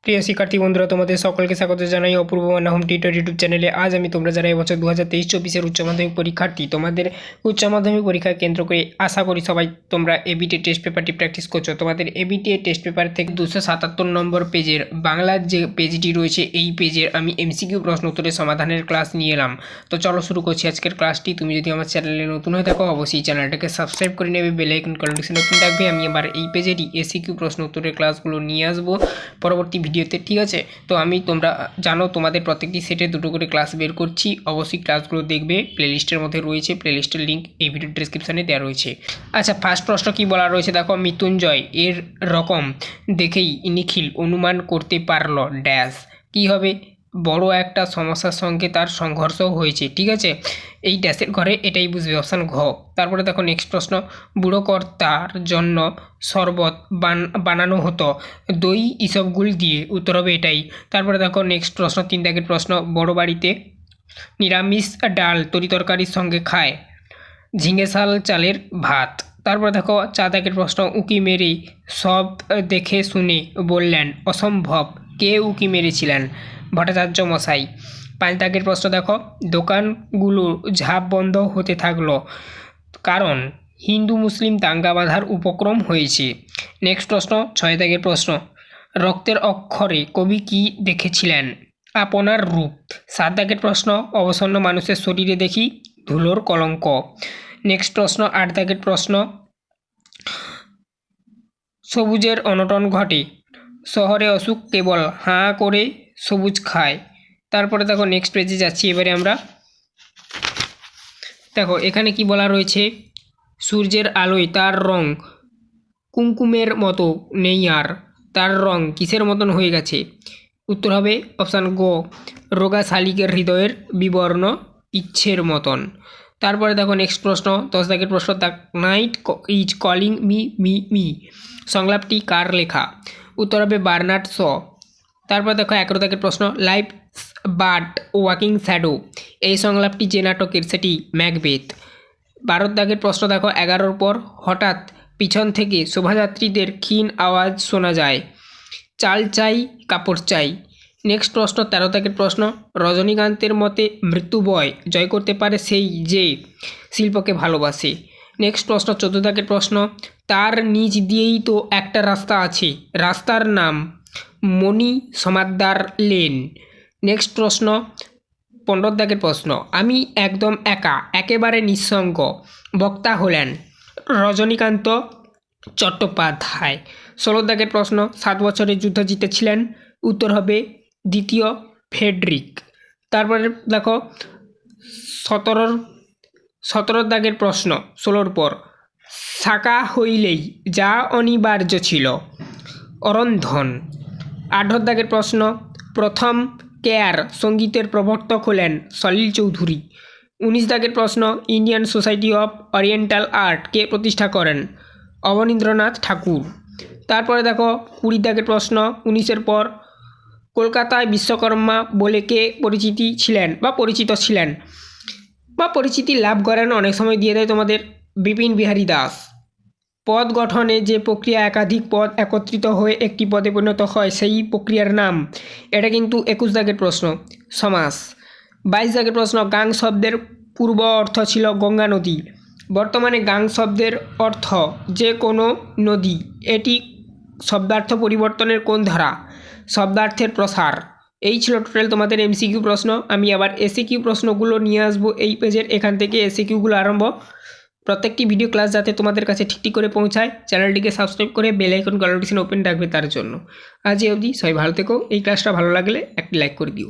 প্রিয় শিক্ষার্থী বন্ধুরা, তোমাদের সকলকে স্বাগত জানাই অপূর্ব মান্না হোম টিউটর ইউটিউব চ্যানেলে। আজ আমি তোমরা যারা এবছর 2023-24 উচ্চ মাধ্যমিক পরীক্ষার্থী, তোমাদের উচ্চ মাধ্যমিক পরীক্ষা কেন্দ্র করে আশা করি সবাই তোমরা এবিটি টেস্ট পেপারটি প্র্যাকটিস করছো। তোমাদের এবিটি টেস্ট পেপার থেকে 277 নম্বর পেজের বাংলার যে পেজটি রয়েছে, এই পেজের আমি এমসিকিউ প্রশ্ন উত্তরের সমাধানের ক্লাস নিয়ে এলাম। তো চলো শুরু করছি আজকের ক্লাসটি। তুমি যদি আমার চ্যানেলে নতুন হয়ে থাকো, অবশ্যই চ্যানেলটাকে সাবস্ক্রাইব করে নেবে, বেল আইকন নোটিফিকেশন ওপেন রাখবে। আমি আবার এই পেজেরই এসিকিউ প্রশ্ন উত্তরের ক্লাসগুলো নিয়ে আসবো পরবর্তী ভিডিওতে, ঠিক আছে? তো আমি তোমরা জানো তোমাদের প্রত্যেকটি সেটে দুটো করে ক্লাস বের করছি, অবশ্যই ক্লাসগুলো দেখবে। প্লেলিস্টের মধ্যে রয়েছে, প্লেলিস্টের লিঙ্ক এই ভিডিও ডেসক্রিপশানে দেওয়া রয়েছে। আচ্ছা, ফার্স্ট প্রশ্ন কি বলা রয়েছে দেখো, মৃত্যুঞ্জয় এর রকম দেখেই নিখিল অনুমান করতে পারল ড্যাশ। কি হবে? বড় একটা সমস্যার সঙ্গে তার সংঘর্ষ হয়েছে, ঠিক আছে? এই ড্যাশের ঘরে এটাই বুঝবে, অপশান ঘ। তারপরে দেখো নেক্সট প্রশ্ন, বুড়ো কর্তার জন্য শরবত বানানো হতো দই ইসবগুল দিয়ে, উত্তর হবে এটাই। তারপরে দেখো নেক্সট প্রশ্ন, 3 দাগের প্রশ্ন, বড় বাড়িতে নিরামিষ ডাল তরি তরকারির সঙ্গে খায় ঝিঙে শাল চালের ভাত। তারপরে দেখো 4 দাগের প্রশ্ন, উঁকি মেরে সব দেখে শুনে বললেন অসম্ভব, কে উঁকি মেরেছিলেন? ভট্টাচার্য মশাই। 5 দাগের প্রশ্ন দেখো, দোকানগুলো ঝাঁপ বন্ধ হতে থাকলো কারণ হিন্দু মুসলিম দাঙ্গা বাঁধার উপক্রম হয়েছে। নেক্সট প্রশ্ন 6 দাগের প্রশ্ন, রক্তের অক্ষরে কবি কি দেখেছিলেন? আপনার রূপ। 7 দাগের প্রশ্ন, অবসন্ন মানুষের শরীরে দেখি ধুলোর কলঙ্ক। নেক্সট প্রশ্ন 8 দাগের প্রশ্ন, সবুজের অনটন ঘটে শহরে অসুখ কেবল হাঁ করে সবুজ খায়। তারপরে দেখো নেক্সট পেজে যাচ্ছি এবারে আমরা। দেখো এখানে কি বলা রয়েছে, সূর্যের আলোয় তার রং কুমকুমের মতো নেই আর, তার রং কিসের মতন হয়ে গেছে? উত্তর হবে অপশান গ, রোগা শালিকের হৃদয়ের বিবর্ণ ইচ্ছের মতন। তারপরে দেখো নেক্সট প্রশ্ন 10 দাগের প্রশ্ন, the night is calling me me me সংলাপটি কার লেখা? উত্তর হবে বার্নার্ড শ। তারপরে দেখো 11 দাগের প্রশ্ন, লাইফ বাট ওয়াকিং শ্যাডো এই সংলাপটি যে নাটকের সেটি ম্যাকবেথ। 12 দাগের প্রশ্ন দেখো, 11-র পর হঠাৎ পিছন থেকে শোভাযাত্রীদের ক্ষীণ আওয়াজ শোনা যায় চাল চাই কাপড় চাই। নেক্সট প্রশ্ন 13 দাগের প্রশ্ন, রজনীকান্তের মতে মৃত্যুভয় জয় করতে পারে সেই যে শিল্পকে ভালোবাসে। নেক্সট প্রশ্ন 14 দাগের প্রশ্ন, তার নিচ দিয়েই তো একটা রাস্তা আছে, রাস্তার নাম মণি সমাদ্দার লেন। নেক্সট প্রশ্ন 15 দাগের প্রশ্ন, আমি একদম একা একেবারে নিঃসঙ্গ বক্তা হলেন রজনীকান্ত চট্টোপাধ্যায়। 16 দাগের প্রশ্ন, 7 বছরের যুদ্ধ জিতেছিলেন, উত্তর হবে দ্বিতীয় ফ্রেডরিক। তারপরে দেখো 17 দাগের প্রশ্ন 16-র পর, শাখা হইলেই যা অনিবার্য ছিল অরন্ধন। 18 দাগের প্রশ্ন, প্রথম কেয়ার সঙ্গীতের প্রবর্তক হলেন সলিল চৌধুরী। 19 দাগের প্রশ্ন, Indian society of oriental art কে প্রতিষ্ঠা করেন? অবনীন্দ্রনাথ ঠাকুর। তারপরে দেখো 20 দাগের প্রশ্ন, 19-এর পর, কলকাতায় বিশ্বকর্মা বলে কে পরিচিত ছিলেন বা পরিচিতি লাভ করেন? অনেক সময় দিয়ে দেয় তোমাদের বিপিন বিহারী দাস। পদ গঠনে যে প্রক্রিয়া একাধিক পদ একত্রিত হয়ে একটি পদে পরিণত হয় সেই প্রক্রিয়ার নাম, এটা কিন্তু 21 দাগের প্রশ্ন, সমাস। 22 দাগের প্রশ্ন, গাং শব্দের পূর্ব অর্থ ছিল গঙ্গা নদী, বর্তমানে গাং শব্দের অর্থ যে কোনো নদী, এটি শব্দার্থ পরিবর্তনের কোন ধারা? শব্দার্থের প্রসার। এই ছিল টোটাল তোমাদের এমসিকিউ প্রশ্ন। আমি আবার এসিকিউ প্রশ্নগুলো নিয়ে আসবো এই পেজের, এখান থেকে এসিকিউগুলো আরম্ভ। প্রত্যেকটি ভিডিও ক্লাস যাতে তোমাদের কাছে ঠিক করে পৌঁছায়, চ্যানেলটিকে সাবস্ক্রাইব করে বেল আইকন নোটিফিকেশন ওপেন রাখবে তার জন্য। আজ এই অবধি, সবাই ভালো থেকো। এই ক্লাসটা ভালো লাগলে একটি লাইক করে দিও।